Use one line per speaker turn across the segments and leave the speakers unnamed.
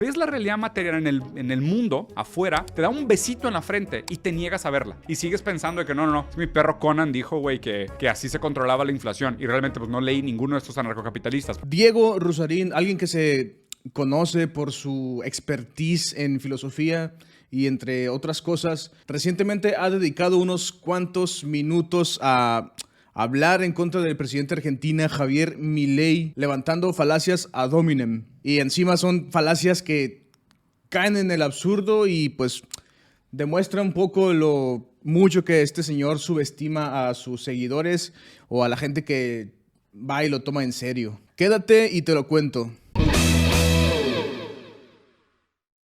Ves la realidad material en el mundo, afuera, te da un besito en la frente y te niegas a verla. Y sigues pensando de que no. Mi perro Conan dijo, güey, que así se controlaba la inflación. Y realmente pues no leí ninguno de estos anarcocapitalistas.
Diego Rusarín, alguien que se conoce por su expertise en filosofía y entre otras cosas, recientemente ha dedicado unos cuantos minutos a hablar en contra del presidente de Argentina, Javier Milei, levantando falacias ad hominem. Y encima son falacias que caen en el absurdo y pues demuestra un poco lo mucho que este señor subestima a sus seguidores o a la gente que va y lo toma en serio. Quédate y te lo cuento.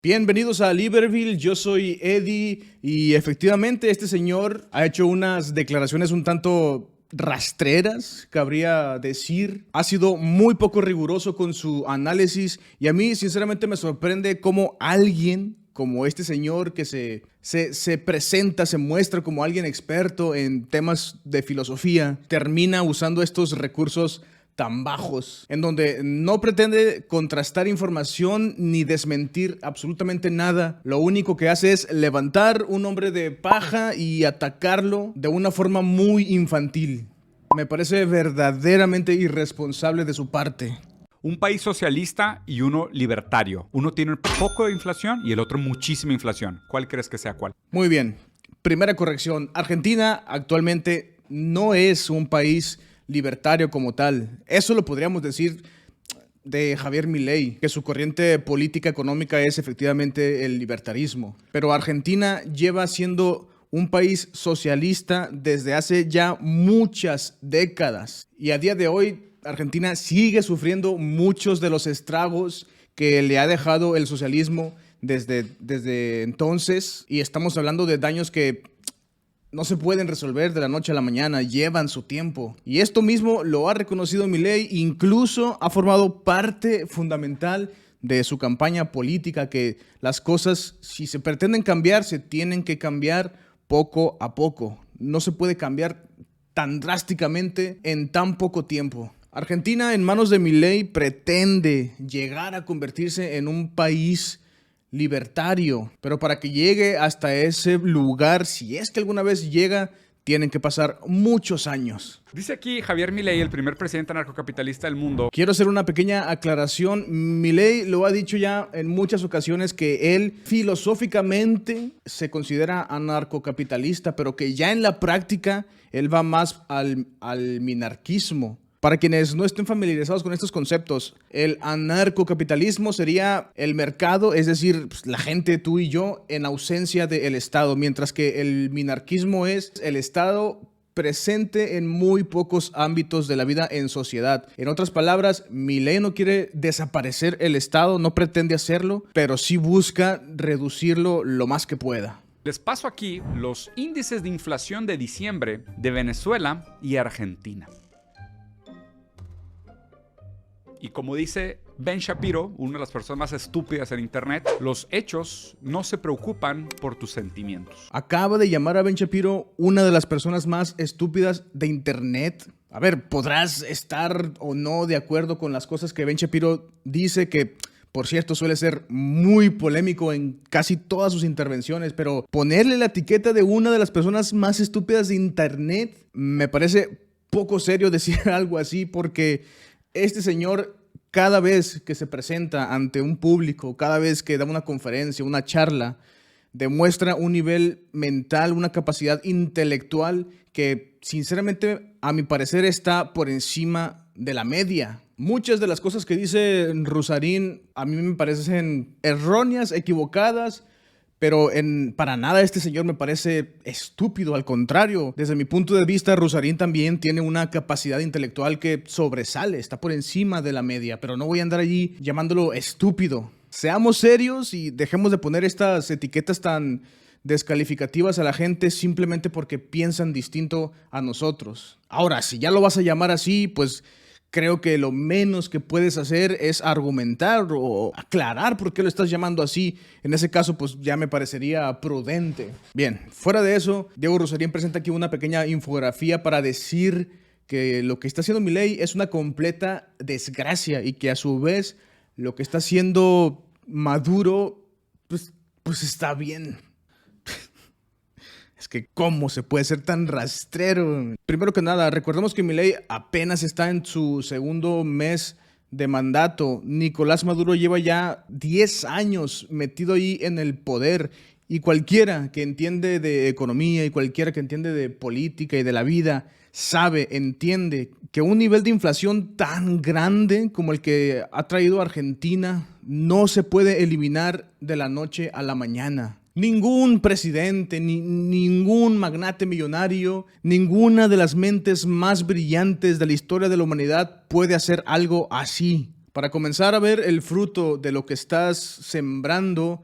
Bienvenidos a Libreville, yo soy Eddie y efectivamente este señor ha hecho unas declaraciones un tanto rastreras, cabría decir. Ha sido muy poco riguroso con su análisis y a mí sinceramente me sorprende cómo alguien como este señor que se presenta, se muestra como alguien experto en temas de filosofía, termina usando estos recursos tan bajos, en donde no pretende contrastar información ni desmentir absolutamente nada. Lo único que hace es levantar un hombre de paja y atacarlo de una forma muy infantil. Me parece verdaderamente irresponsable de su parte.
Un país socialista y uno libertario. Uno tiene poco de inflación y el otro muchísima inflación. ¿Cuál crees que sea cuál?
Muy bien. Primera corrección. Argentina actualmente no es un país libertario como tal. Eso lo podríamos decir de Javier Milei, que su corriente política económica es efectivamente el libertarismo. Pero Argentina lleva siendo un país socialista desde hace ya muchas décadas. Y a día de hoy, Argentina sigue sufriendo muchos de los estragos que le ha dejado el socialismo desde entonces. Y estamos hablando de daños que no se pueden resolver de la noche a la mañana, llevan su tiempo. Y esto mismo lo ha reconocido Milei, incluso ha formado parte fundamental de su campaña política, que las cosas, si se pretenden cambiar, se tienen que cambiar poco a poco. No se puede cambiar tan drásticamente en tan poco tiempo. Argentina, en manos de Milei, pretende llegar a convertirse en un país libertario, pero para que llegue hasta ese lugar, si es que alguna vez llega, tienen que pasar muchos años.
Dice aquí Javier Milei, el primer presidente anarcocapitalista del mundo.
Quiero hacer una pequeña aclaración. Milei lo ha dicho ya en muchas ocasiones que él filosóficamente se considera anarcocapitalista, pero que ya en la práctica él va más al minarquismo. Para quienes no estén familiarizados con estos conceptos, el anarcocapitalismo sería el mercado, es decir, la gente, tú y yo, en ausencia del Estado, mientras que el minarquismo es el Estado presente en muy pocos ámbitos de la vida en sociedad. En otras palabras, Milei no quiere desaparecer el Estado, no pretende hacerlo, pero sí busca reducirlo lo más que pueda.
Les paso aquí los índices de inflación de diciembre de Venezuela y Argentina. Y como dice Ben Shapiro, una de las personas más estúpidas en internet, los hechos no se preocupan por tus sentimientos.
Acaba de llamar a Ben Shapiro una de las personas más estúpidas de internet. A ver, podrás estar o no de acuerdo con las cosas que Ben Shapiro dice, que por cierto suele ser muy polémico en casi todas sus intervenciones, pero ponerle la etiqueta de una de las personas más estúpidas de internet me parece poco serio decir algo así, porque este señor, cada vez que se presenta ante un público, cada vez que da una conferencia, una charla, demuestra un nivel mental, una capacidad intelectual que, sinceramente, a mi parecer, está por encima de la media. Muchas de las cosas que dice Rusarín a mí me parecen erróneas, equivocadas, pero para nada este señor me parece estúpido, al contrario. Desde mi punto de vista, Rusarín también tiene una capacidad intelectual que sobresale, está por encima de la media, pero no voy a andar allí llamándolo estúpido. Seamos serios y dejemos de poner estas etiquetas tan descalificativas a la gente simplemente porque piensan distinto a nosotros. Ahora, si ya lo vas a llamar así, pues creo que lo menos que puedes hacer es argumentar o aclarar por qué lo estás llamando así. En ese caso, pues ya me parecería prudente. Bien, fuera de eso, Diego Rusarín presenta aquí una pequeña infografía para decir que lo que está haciendo Milei es una completa desgracia y que a su vez lo que está haciendo Maduro, pues está bien. Es que ¿cómo se puede ser tan rastrero? Primero que nada, recordemos que Milei apenas está en su segundo mes de mandato. Nicolás Maduro lleva ya 10 años metido ahí en el poder. Y cualquiera que entiende de economía y cualquiera que entiende de política y de la vida entiende que un nivel de inflación tan grande como el que ha traído Argentina no se puede eliminar de la noche a la mañana. Ningún presidente, ningún magnate millonario, ninguna de las mentes más brillantes de la historia de la humanidad puede hacer algo así. Para comenzar a ver el fruto de lo que estás sembrando,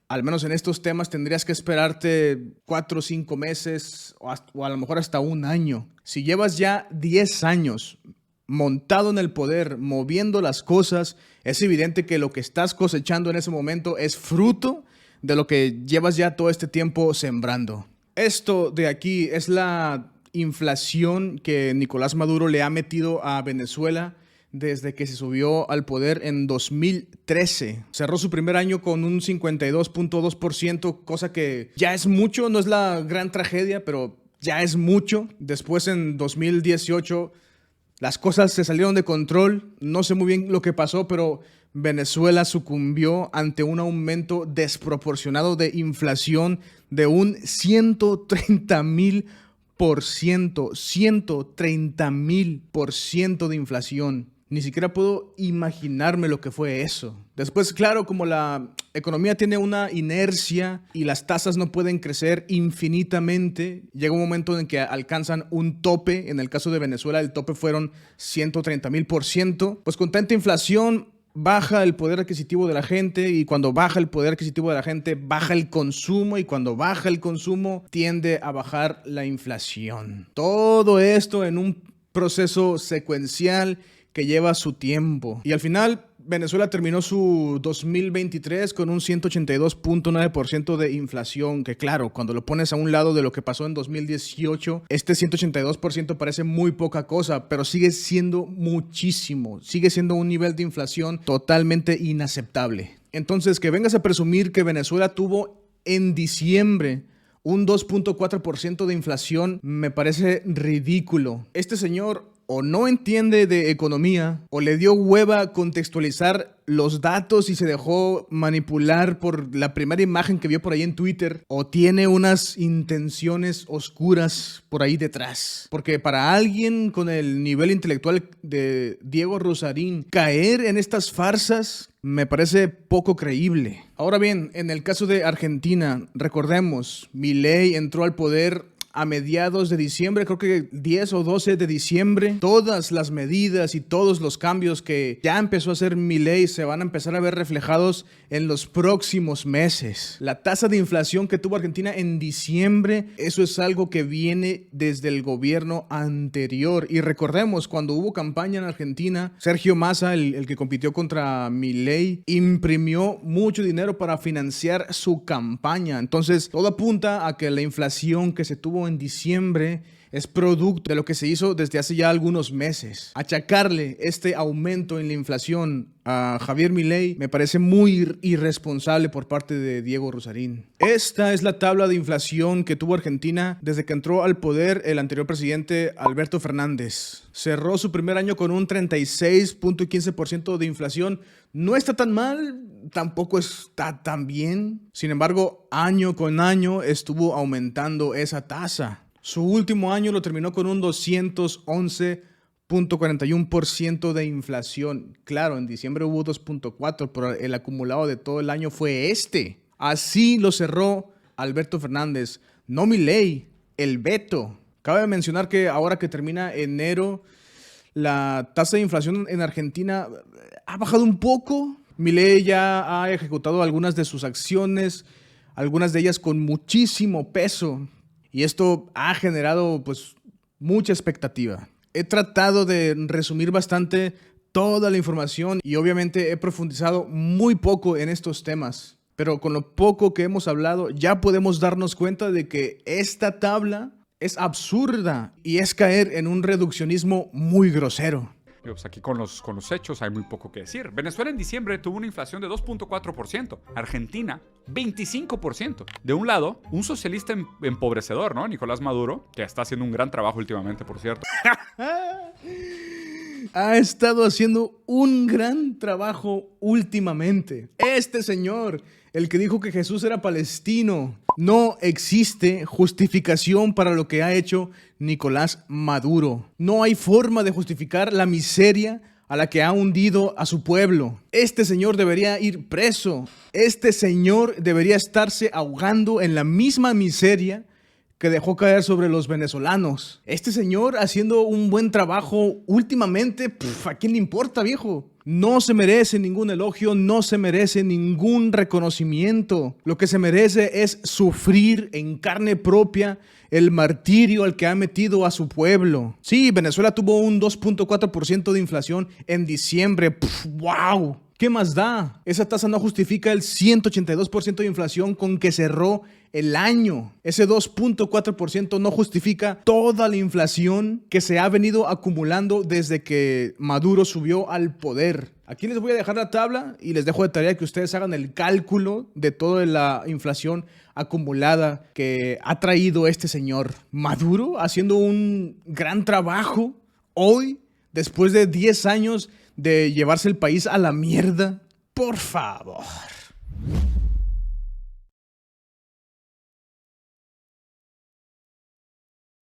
al menos en estos temas, tendrías que esperarte 4 o 5 meses o a lo mejor hasta un año. Si llevas ya 10 años montado en el poder, moviendo las cosas, es evidente que lo que estás cosechando en ese momento es fruto de lo que llevas ya todo este tiempo sembrando. Esto de aquí es la inflación que Nicolás Maduro le ha metido a Venezuela desde que se subió al poder en 2013. Cerró su primer año con un 52.2%, cosa que ya es mucho, no es la gran tragedia, pero ya es mucho. Después en 2018 las cosas se salieron de control, no sé muy bien lo que pasó, pero Venezuela sucumbió ante un aumento desproporcionado de inflación de un 130,000%, 130,000% de inflación. Ni siquiera puedo imaginarme lo que fue eso. Después, claro, como la economía tiene una inercia y las tasas no pueden crecer infinitamente, llega un momento en que alcanzan un tope. En el caso de Venezuela, el tope fueron 130,000%. Pues con tanta inflación, baja el poder adquisitivo de la gente, y cuando baja el poder adquisitivo de la gente, baja el consumo, y cuando baja el consumo, tiende a bajar la inflación. Todo esto en un proceso secuencial que lleva su tiempo. Y al final, Venezuela terminó su 2023 con un 182.9% de inflación, que claro, cuando lo pones a un lado de lo que pasó en 2018, este 182% parece muy poca cosa, pero sigue siendo muchísimo. Sigue siendo un nivel de inflación totalmente inaceptable. Entonces, que vengas a presumir que Venezuela tuvo en diciembre un 2.4% de inflación me parece ridículo. Este señor o no entiende de economía, o le dio hueva contextualizar los datos y se dejó manipular por la primera imagen que vio por ahí en Twitter, o tiene unas intenciones oscuras por ahí detrás. Porque para alguien con el nivel intelectual de Diego Rusarín, caer en estas farsas me parece poco creíble. Ahora bien, en el caso de Argentina, recordemos, Milei entró al poder a mediados de diciembre, creo que 10 o 12 de diciembre. Todas las medidas y todos los cambios que ya empezó a hacer Milei se van a empezar a ver reflejados en los próximos meses. La tasa de inflación que tuvo Argentina en diciembre, eso es algo que viene desde el gobierno anterior. Y recordemos, cuando hubo campaña en Argentina, Sergio Massa, el que compitió contra Milei, imprimió mucho dinero para financiar su campaña. Entonces, todo apunta a que la inflación que se tuvo en diciembre es producto de lo que se hizo desde hace ya algunos meses. Achacarle este aumento en la inflación a Javier Milei me parece muy irresponsable por parte de Diego Rusarín. Esta es la tabla de inflación que tuvo Argentina desde que entró al poder el anterior presidente Alberto Fernández. Cerró su primer año con un 36.15% de inflación. No está tan mal, tampoco está tan bien. Sin embargo, año con año estuvo aumentando esa tasa. Su último año lo terminó con un 211.41% de inflación. Claro, en diciembre hubo 2.4, pero el acumulado de todo el año fue este. Así lo cerró Alberto Fernández, no Milei, el Beto. Cabe mencionar que ahora que termina enero, la tasa de inflación en Argentina ha bajado un poco. Milei ya ha ejecutado algunas de sus acciones, algunas de ellas con muchísimo peso. Y esto ha generado pues mucha expectativa. He tratado de resumir bastante toda la información y obviamente he profundizado muy poco en estos temas. Pero con lo poco que hemos hablado ya podemos darnos cuenta de que esta tabla es absurda y es caer en un reduccionismo muy grosero.
Y pues aquí con los hechos hay muy poco que decir. Venezuela en diciembre tuvo una inflación de 2.4%. Argentina, 25%. De un lado, un socialista empobrecedor, ¿no? Nicolás Maduro, que está haciendo un gran trabajo últimamente, por cierto.
Ha estado haciendo un gran trabajo últimamente. Este señor, el que dijo que Jesús era palestino. No existe justificación para lo que ha hecho Nicolás Maduro. No hay forma de justificar la miseria a la que ha hundido a su pueblo. Este señor debería ir preso. Este señor debería estarse ahogando en la misma miseria que dejó caer sobre los venezolanos. Este señor haciendo un buen trabajo últimamente, ¿a quién le importa, viejo? No se merece ningún elogio, no se merece ningún reconocimiento. Lo que se merece es sufrir en carne propia el martirio al que ha metido a su pueblo. Sí, Venezuela tuvo un 2.4% de inflación en diciembre. ¡Wow! ¿Qué más da? Esa tasa no justifica el 182% de inflación con que cerró el año. Ese 2.4% no justifica toda la inflación que se ha venido acumulando desde que Maduro subió al poder. Aquí les voy a dejar la tabla y les dejo de tarea que ustedes hagan el cálculo de toda la inflación acumulada que ha traído este señor. Maduro haciendo un gran trabajo hoy, después de 10 años de llevarse el país a la mierda. Por favor.